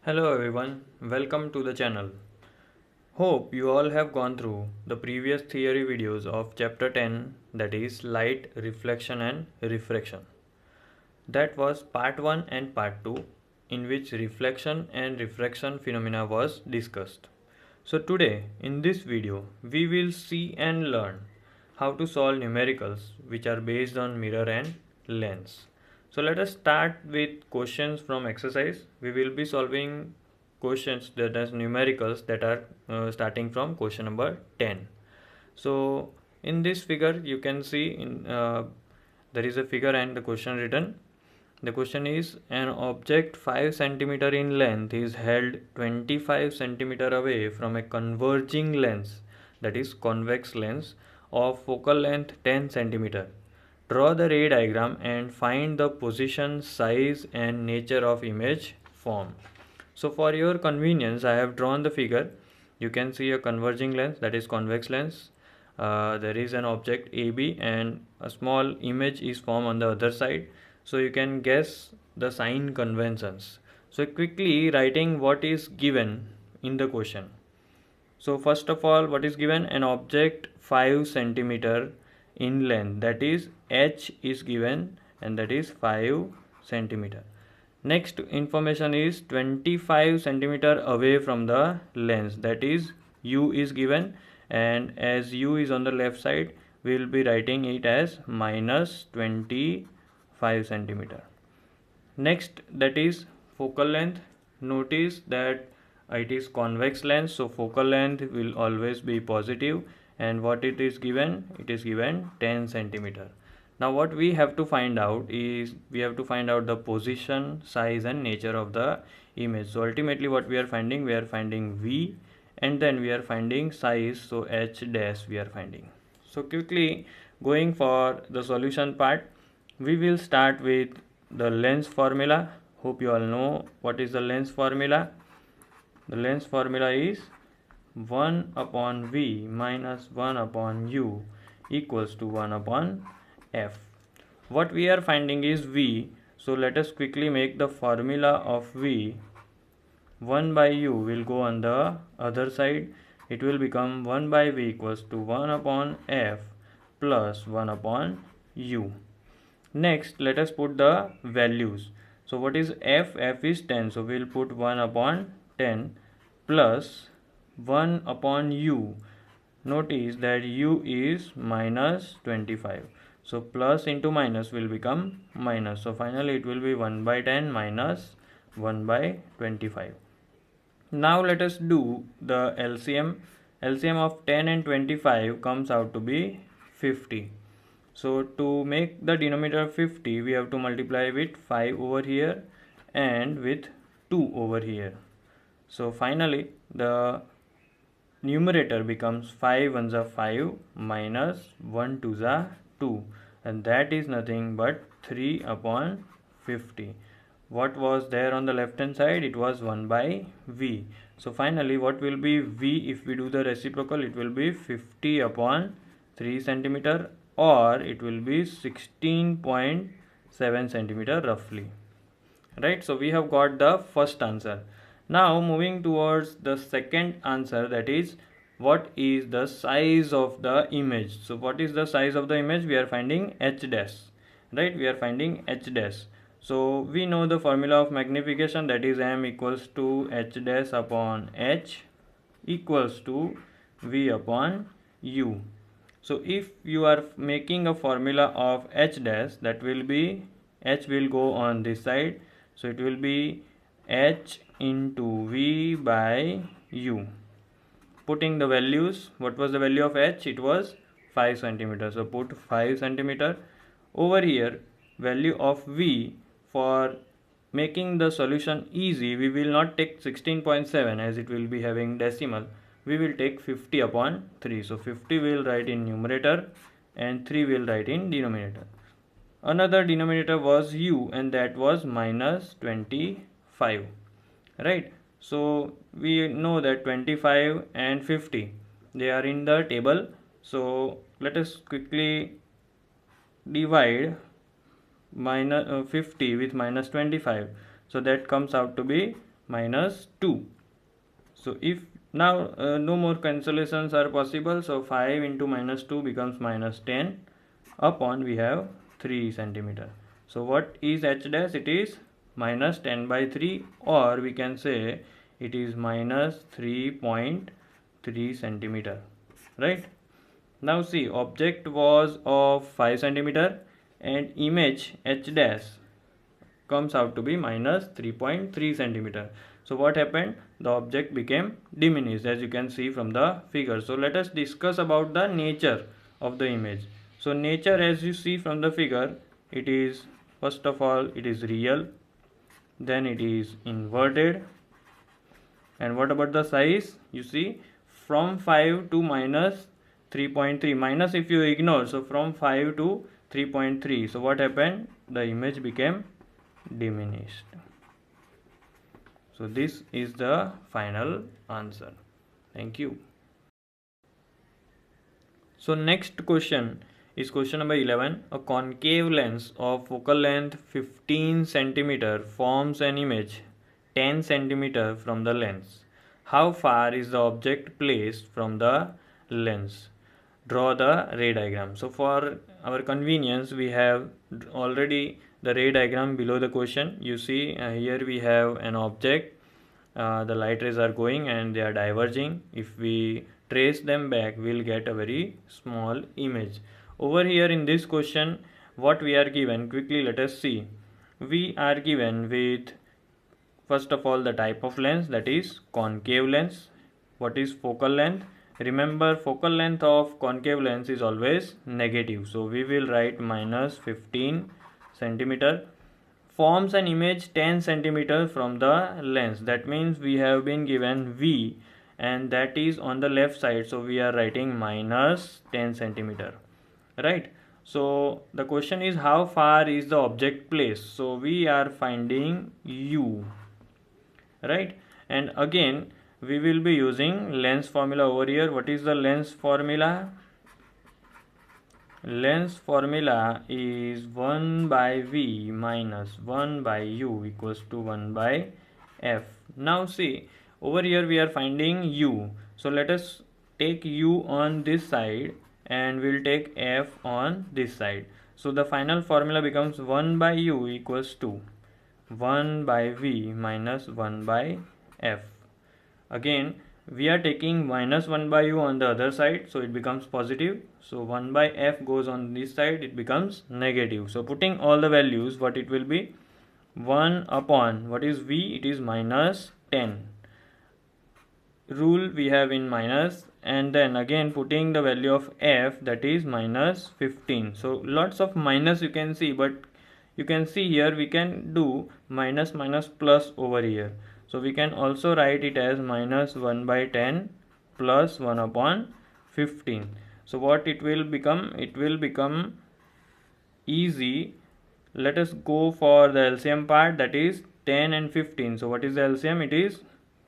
Hello everyone, welcome to the channel. Hope you all have gone through the previous theory videos of chapter 10, that is light, reflection and refraction. That was part 1 and part 2, in which reflection and refraction phenomena was discussed. So today in this video we will see and learn how to solve numericals which are based on mirror and lens. So let us start with questions from exercise. We will be solving questions that are numericals that are starting from question number 10. So in this figure you can see there is a figure and the question written. The question is, an object 5 cm in length is held 25 cm away from a converging lens, that is convex lens, of focal length 10 cm. Draw the ray diagram and find the position, size and nature of image formed. So for your convenience I have drawn the figure. You can see a converging lens, that is convex lens. There is an object AB and a small image is formed on the other side. So you can guess the sign conventions. So quickly writing what is given in the question. So first of all, what is given? An object 5 cm in length, that is H is given and that is 5 cm. Next information is 25 cm away from the lens, that is U is given, and as U is on the left side we will be writing it as minus 25 cm. Next, that is focal length. Notice that it is convex lens, so focal length will always be positive, and what it is given? It is given 10 cm. Now what we have to find out is we have to find out the position, size and nature of the image. So ultimately what we are finding V, and then we are finding size, so H dash we are finding. So quickly going for the solution part, we will start with the lens formula. Hope you all know what is the lens formula. The lens formula is 1 upon V minus 1 upon U equals to 1 upon F. What we are finding is V, so let us quickly make the formula of V. 1 by U will go on the other side. It will become 1 by V equals to 1 upon F plus 1 upon U. Next, let us put the values. So what is F? F is 10, so we will put 1 upon 10 plus 1 upon U. Notice that U is minus 25. So plus into minus will become minus. So finally it will be 1 by 10 minus 1 by 25. Now let us do the LCM. LCM of 10 and 25 comes out to be 50. So to make the denominator 50, we have to multiply with 5 over here and with 2 over here. So finally the numerator becomes 5 ones are 5 minus 1 twos are 2, and that is nothing but 3 upon 50. What was there on the left hand side? It was 1 by V. So finally what will be V if we do the reciprocal? It will be 50 upon 3 centimeter, or it will be 16.7 centimeter roughly. Right, so we have got the first answer. Now moving towards the second answer, that is what is the size of the image. So what is the size of the image? We are finding H dash, right? We are finding H dash. So we know the formula of magnification, that is M equals to H dash upon H equals to V upon U. So if you are making a formula of H dash, that will be H will go on this side, so it will be H into V by U. Putting the values, what was the value of H? It was 5 centimeter. So put 5 centimeter over here. Value of V, for making the solution easy, we will not take 16.7 as it will be having decimal. We will take 50 upon 3. So 50 we will write in numerator and 3 will write in denominator. Another denominator was U, and that was minus 25. Right, so we know that 25 and 50 they are in the table. So let us quickly divide minus 50 with minus 25. So that comes out to be minus 2. So if now no more cancellations are possible, so 5 into minus 2 becomes minus 10 upon we have 3 centimeter. So what is h dash? It is minus 10 by 3, or we can say it is minus 3.3 centimeter, right? Now see, object was of 5 centimeter and image h dash comes out to be minus 3.3 centimeter. So what happened? The object became diminished, as you can see from the figure. So let us discuss about the nature of the image. So nature, as you see from the figure, it is, first of all, it is real, then it is inverted, and what about the size? You see, from 5 to minus 3.3, minus if you ignore, so from 5 to 3.3, so what happened? The image became diminished. So this is the final answer. Thank you. So next question is question number 11. A concave lens of focal length 15 centimeter forms an image 10 centimeter from the lens. How far is the object placed from the lens? Draw the ray diagram. So for our convenience, we have already the ray diagram below the question. You see here we have an object. The light rays are going and they are diverging. If we trace them back, we'll get a very small image. Over here in this question, what we are given, quickly let us see. We are given with, first of all, the type of lens, that is concave lens. What is focal length? Remember, focal length of concave lens is always negative. So we will write minus 15 centimeter. Forms an image 10 centimeter from the lens. That means we have been given V, and that is on the left side. So we are writing minus 10 centimeter. Right? So the question is, how far is the object placed? So we are finding U. Right? And again, we will be using lens formula over here. What is the lens formula? Lens formula is 1 by V minus 1 by U equals to 1 by F. Now see, over here we are finding U. So let us take U on this side and we'll take F on this side. So the final formula becomes 1 by U equals to 1 by V minus 1 by F. Again, we are taking minus 1 by U on the other side, so it becomes positive. So 1 by F goes on this side, it becomes negative. So putting all the values, what it will be? 1 upon, what is V? It is minus 10. Rule we have in minus, and then again putting the value of F, that is minus 15. So lots of minus you can see, but you can see here we can do minus minus plus over here. So we can also write it as minus 1 by 10 plus 1 upon 15. So what it will become? It will become easy. Let us go for the LCM part, that is 10 and 15. So what is the LCM? It is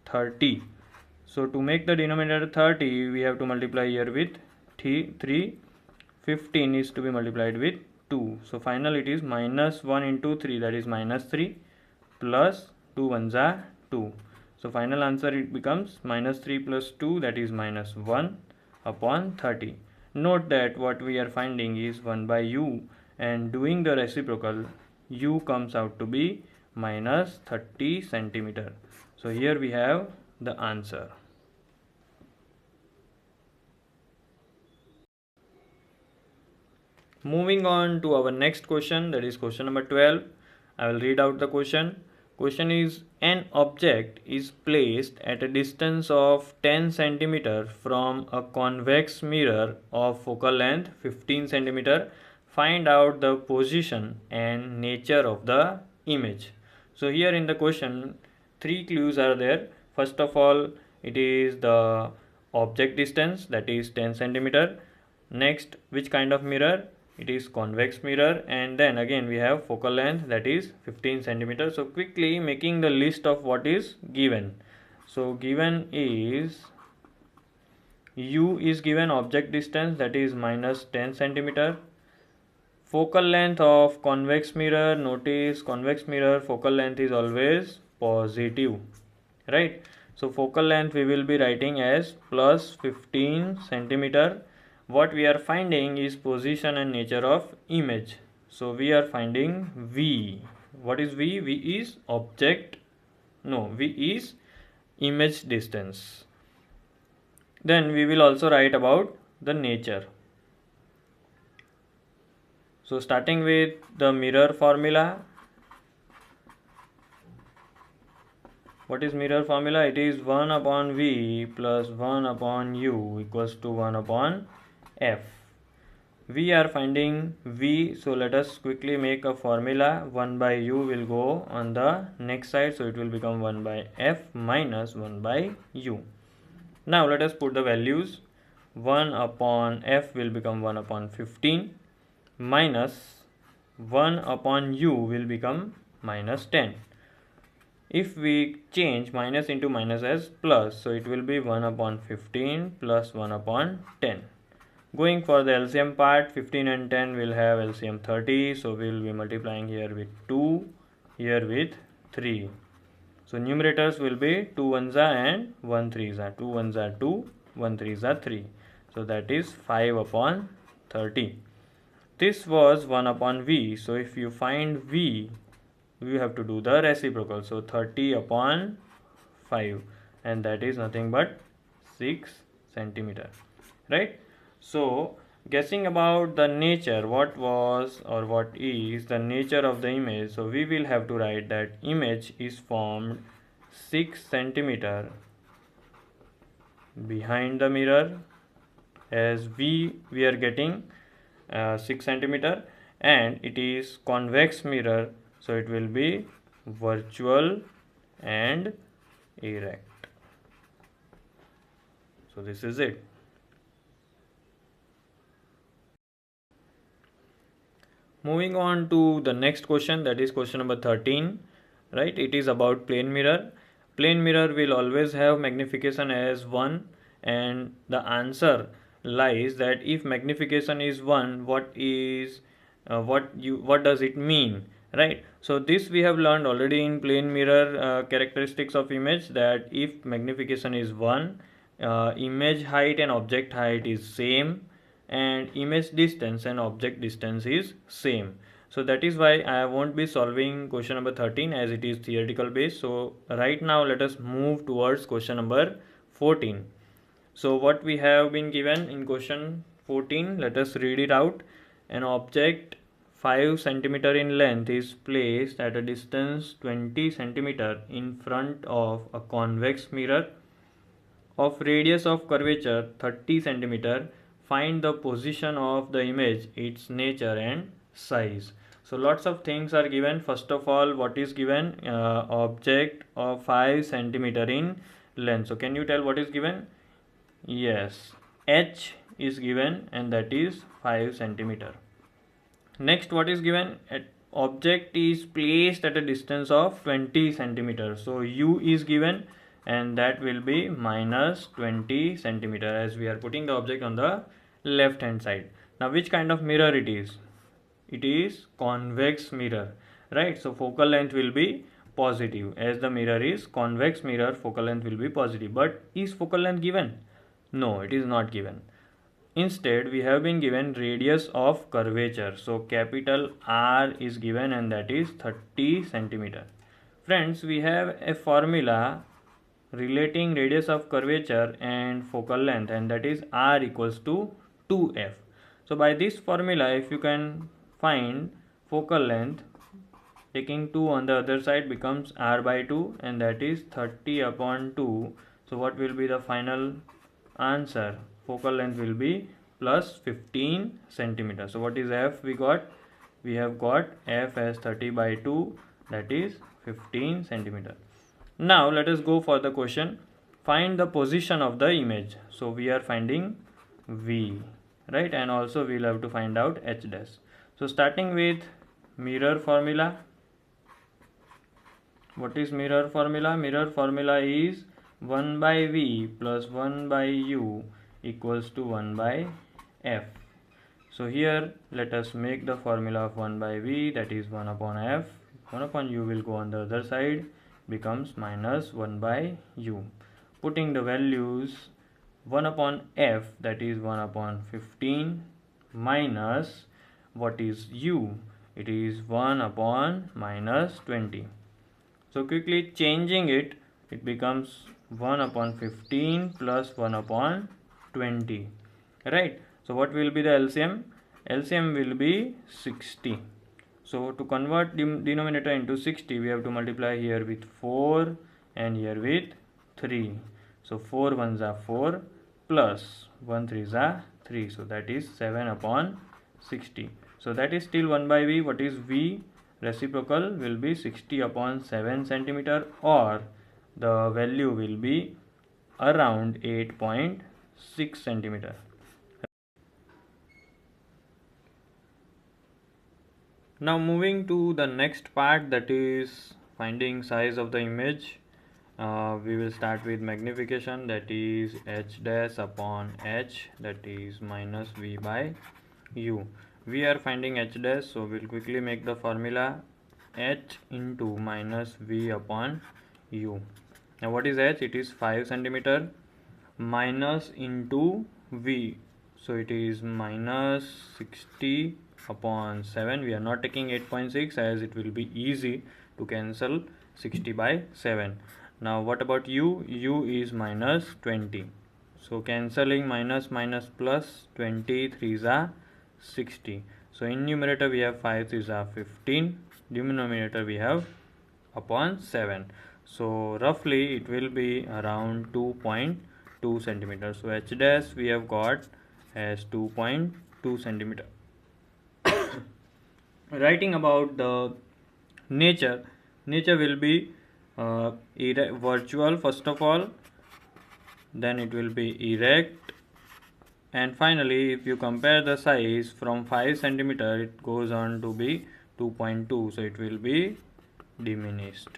30. So to make the denominator 30, we have to multiply here with 3. 15 is to be multiplied with 2. So final it is minus 1 into 3, that is minus 3, plus 2 ones are 2. So final answer it becomes minus 3 plus 2, that is minus 1 upon 30. Note that what we are finding is 1 by U, and doing the reciprocal, U comes out to be minus 30 centimeter. So here we have the answer. Moving on to our next question, that is question number 12. I will read out the question. Question is, an object is placed at a distance of 10 centimeter from a convex mirror of focal length 15 centimeter. Find out the position and nature of the image. So here in the question, 3 clues are there. First of all, it is the object distance, that is 10 centimeter. Next, which kind of mirror? It is convex mirror, and then again we have focal length, that is 15 centimeter. So quickly making the list of what is given. So given is U is given object distance, that is minus 10 centimeter. Focal length of convex mirror, notice convex mirror focal length is always positive. right? So focal length we will be writing as plus 15 centimeter. What we are finding is position and nature of image. So we are finding V. What is V? V is object. No, V is image distance. Then we will also write about the nature. So starting with the mirror formula. What is mirror formula? It is 1 upon V plus 1 upon U equals to 1 upon F. We are finding V, so let us quickly make a formula. 1 by U will go on the next side, so it will become 1 by F minus 1 by U. Now let us put the values. 1 upon F will become 1 upon 15 minus 1 upon U will become minus 10. If we change minus into minus as plus, so it will be 1 upon 15 plus 1 upon 10. Going for the LCM part, 15 and 10 will have LCM 30, so we will be multiplying here with 2, here with 3. So numerators will be 2 ones are and 1 3s are. 2 ones are 2, 1 3s are 3. So that is 5 upon 30. This was 1 upon V. So if you find V, we have to do the reciprocal. So 30 upon 5, and that is nothing but 6 centimeter, right? So guessing about the nature, what was or what is the nature of the image. So we will have to write that image is formed 6 centimeter behind the mirror, as we are getting 6 centimeter, and it is convex mirror, so it will be virtual and erect. So this is it. Moving on to the next question, that is question number 13, right? It is about plane mirror. Plane mirror will always have magnification as 1, and the answer lies that if magnification is 1, what does it mean, right? So this we have learned already in plane mirror characteristics of image, that if magnification is 1, image height and object height is same, and image distance and object distance is same. So that is why I won't be solving question number 13, as it is theoretical based. So right now let us move towards question number 14. So what we have been given in question 14, let us read it out. An object 5 centimeter in length is placed at a distance 20 centimeter in front of a convex mirror of radius of curvature 30 centimeter. Find the position of the image, its nature and size. So lots of things are given. First of all, what is given? Object of 5 centimeter in length. So can you tell what is given? Yes, H is given, and that is 5 centimeter. Next, what is given? Object is placed at a distance of 20 centimeter. So U is given, and that will be minus 20 centimeter, as we are putting the object on the left hand side. Now which kind of mirror it is? It is convex mirror, right? So focal length will be positive, as the mirror is convex mirror, focal length will be positive. But is focal length given? No, it is not given. Instead, we have been given radius of curvature. So capital R is given, and that is 30 centimeter. Friends, we have a formula relating radius of curvature and focal length, and that is R equals to 2F. So by this formula, if you can find focal length, taking 2 on the other side becomes R by 2, and that is 30 upon 2. So what will be the final answer? Focal length will be plus 15 centimeter. So what is F we got? We have got F as 30 by 2, that is 15 centimeter. Now let us go for the question. Find the position of the image. So we are finding V, right? And also we will have to find out H dash. So starting with mirror formula. What is mirror formula? Mirror formula is 1 by V plus 1 by U equals to 1 by F. So here let us make the formula of 1 by V, that is 1 upon F. 1 upon U will go on the other side. becomes minus 1 by u. Putting the values 1 upon f, that is 1 upon 15, minus what is u, it is 1 upon minus 20. So quickly changing it, it becomes 1 upon 15 plus 1 upon 20, right? So what will be the LCM? LCM will be 60. So to convert denominator into 60, we have to multiply here with 4 and here with 3. So 4 ones are 4 plus 1 3s are 3. So that is 7 upon 60. So that is still 1 by v. What is v? Reciprocal will be 60 upon 7 centimeter, or the value will be around 8.6 centimeter. Now moving to the next part, that is finding size of the image. We will start with magnification, that is h dash upon h, that is minus v by u. We are finding h dash, so we'll quickly make the formula h into minus v upon u. Now what is h? It is 5 centimeter minus into v, so it is minus 60 upon 7. We are not taking 8.6 as it will be easy to cancel 60 by 7. Now what about u? U is minus 20. So cancelling minus minus plus, 20 3s are 60. So in numerator we have 5 3s are 15. Denominator we have upon 7. So roughly it will be around 2.2 centimeter. So h dash we have got as 2.2 centimeter. Writing about the nature will be virtual first of all, then it will be erect, and finally if you compare the size from 5 centimeter, it goes on to be 2.2, so it will be diminished.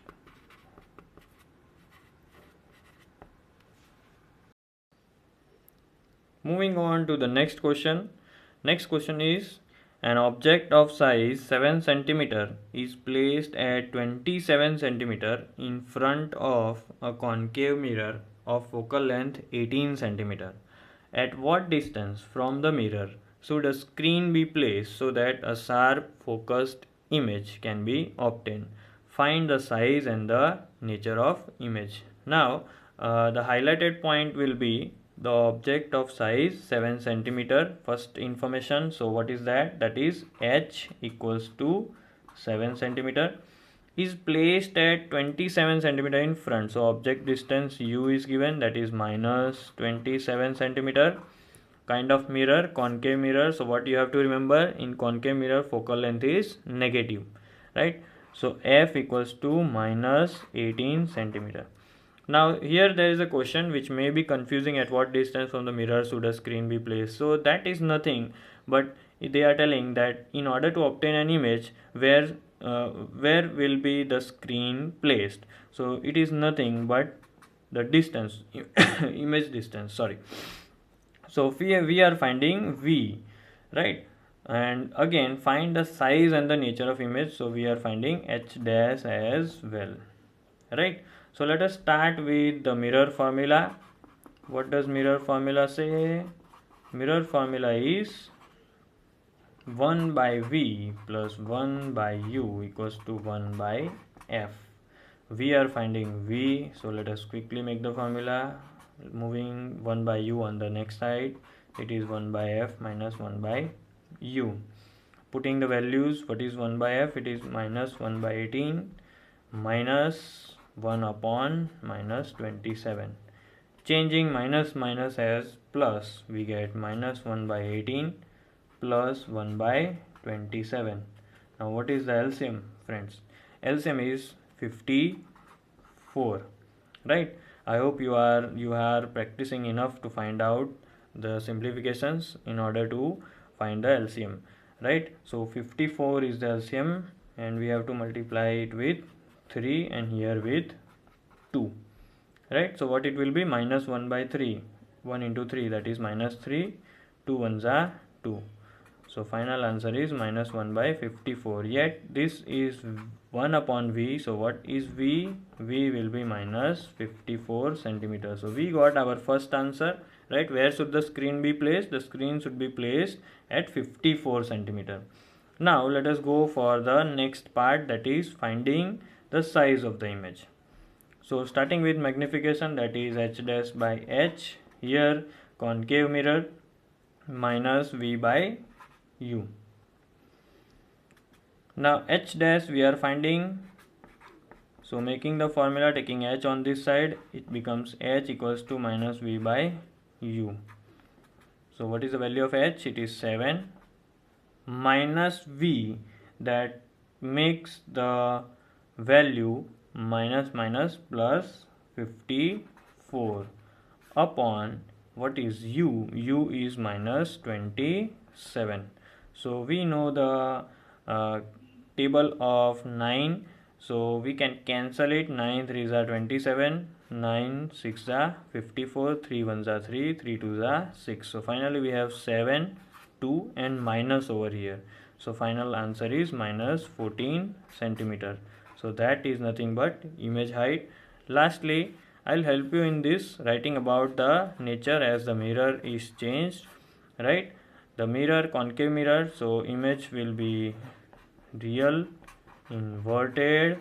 Moving on to the next question. Next question is, an object of size 7 centimeter is placed at 27 centimeter in front of a concave mirror of focal length 18 centimeter. At what distance from the mirror should a screen be placed so that a sharp focused image can be obtained? Find the size and the nature of image. Now the highlighted point will be the object of size 7 centimeter. First information, so what is that? That is h equals to 7 centimeter is placed at 27 centimeter in front. So object distance u is given, that is minus 27 centimeter. Kind of mirror, concave mirror. So what you have to remember, in concave mirror focal length is negative, right? So f equals to minus 18 centimeter. Now here there is a question which may be confusing, at what distance from the mirror should a screen be placed. So that is nothing but they are telling that in order to obtain an image, where will be the screen placed. So it is nothing but the distance image distance, sorry. So we are finding v, right? And again find the size and the nature of image, so we are finding h dash as well, right? So let us start with the mirror formula. What does mirror formula say? Mirror formula is 1 by v plus 1 by u equals to 1 by f. We are finding v, so let us quickly make the formula. Moving 1 by u on the next side, it is 1 by f minus 1 by u. Putting the values, what is 1 by f? It is minus 1 by 18 minus 1 upon minus 27. Changing minus minus as plus, we get minus 1 by 18 plus 1 by 27. Now what is the LCM, friends? LCM is 54, right? I hope you are practicing enough to find out the simplifications in order to find the LCM, right? So 54 is the LCM, and we have to multiply it with 3 and here with 2, right? So what it will be? Minus 1 by 3, 1 into 3, that is minus 3, 2 ones are 2. So final answer is minus 1 by 54. Yet this is 1 upon V. So what is V? V will be minus 54 centimeters. So we got our first answer, right? Where should the screen be placed? The screen should be placed at 54 centimeter. Now let us go for the next part, that is finding the size of the image. So starting with magnification, that is H dash by H. Here concave mirror minus V by U. Now H dash we are finding, so making the formula, taking H on this side, it becomes H equals to minus V by U. So what is the value of H? It is 7 minus V, that makes the value minus minus plus 54 upon what is U? U is minus 27. So we know the table of 9, so we can cancel it. 9 3s are 27, 9 6 are 54, 3 1s are 3, 3 2s are 6. So finally we have 7, 2 and minus over here. So final answer is minus 14 centimeter. So that is nothing but image height. Lastly, I'll help you in this, writing about the nature as the mirror is changed, right? The mirror, concave mirror, so image will be real, inverted,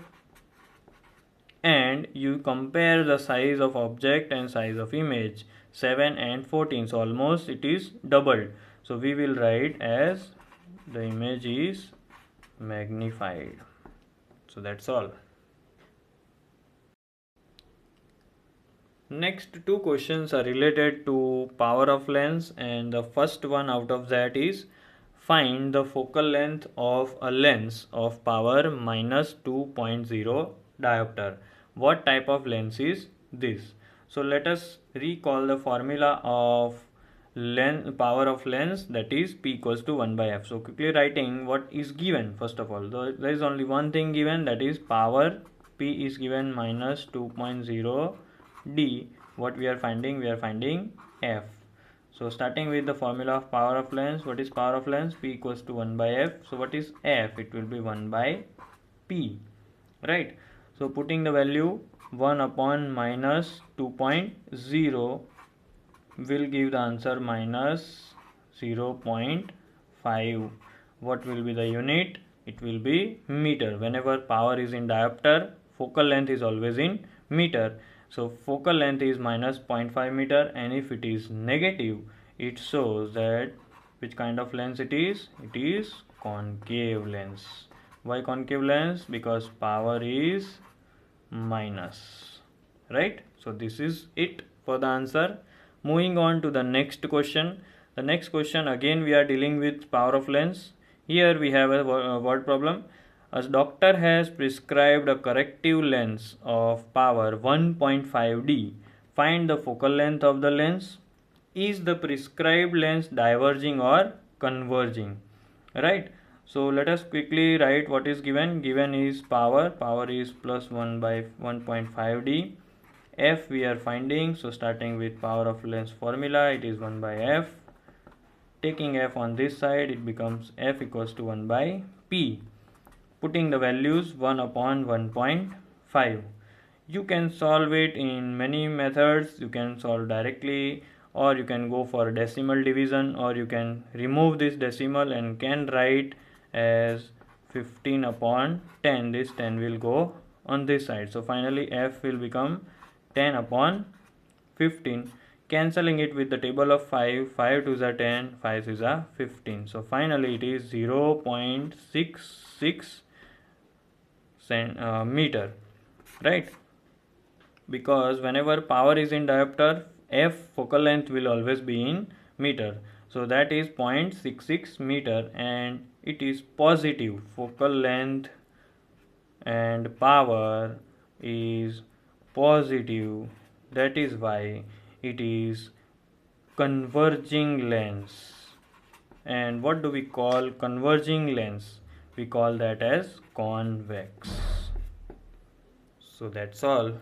and you compare the size of object and size of image, 7 and 14, so almost it is doubled. So we will write as the image is magnified. So that's all. Next two questions are related to power of lens, and the first one out of that is find the focal length of a lens of power minus 2.0 diopter. What type of lens is this? So let us recall the formula of power of lens, that is P equals to 1 by F. So quickly writing what is given. First of all, there is only one thing given, that is power. P is given minus 2.0 D. What we are finding? We are finding F. So starting with the formula of power of lens, what is power of lens? P equals to 1 by F. So what is F? It will be 1 by P, right? So putting the value 1 upon minus 2.0 will give the answer minus 0.5. What will be the unit? It will be meter. Whenever power is in diopter, focal length is always in meter. So focal length is minus 0.5 meter, and if it is negative, it shows that which kind of lens it is? It is concave lens. Why concave lens? Because power is minus, right? So this is it for the answer. Moving on to the next question. The next question, again we are dealing with power of lens. Here we have a word problem. A doctor has prescribed a corrective lens of power 1.5 D. Find the focal length of the lens. Is the prescribed lens diverging or converging? Right. So let us quickly write what is given. Given is power. Power is plus 1 by 1.5 D. F we are finding. So starting with power of lens formula, it is 1 by F. Taking F on this side, it becomes F equals to 1 by P. Putting the values 1 upon 1.5. You can solve it in many methods. You can solve directly, or you can go for decimal division, or you can remove this decimal and can write as 15 upon 10. This 10 will go on this side. So finally F will become 10 upon 15. Cancelling it with the table of 5. 5 2s are 10, 5 6s are 15. So finally it is 0.66 meter, right? Because whenever power is in diopter, F focal length will always be in meter. So that is 0.66 meter, and it is positive. Focal length and power is positive. That is why it is converging lens. And what do we call converging lens? We call that as convex. So that's all.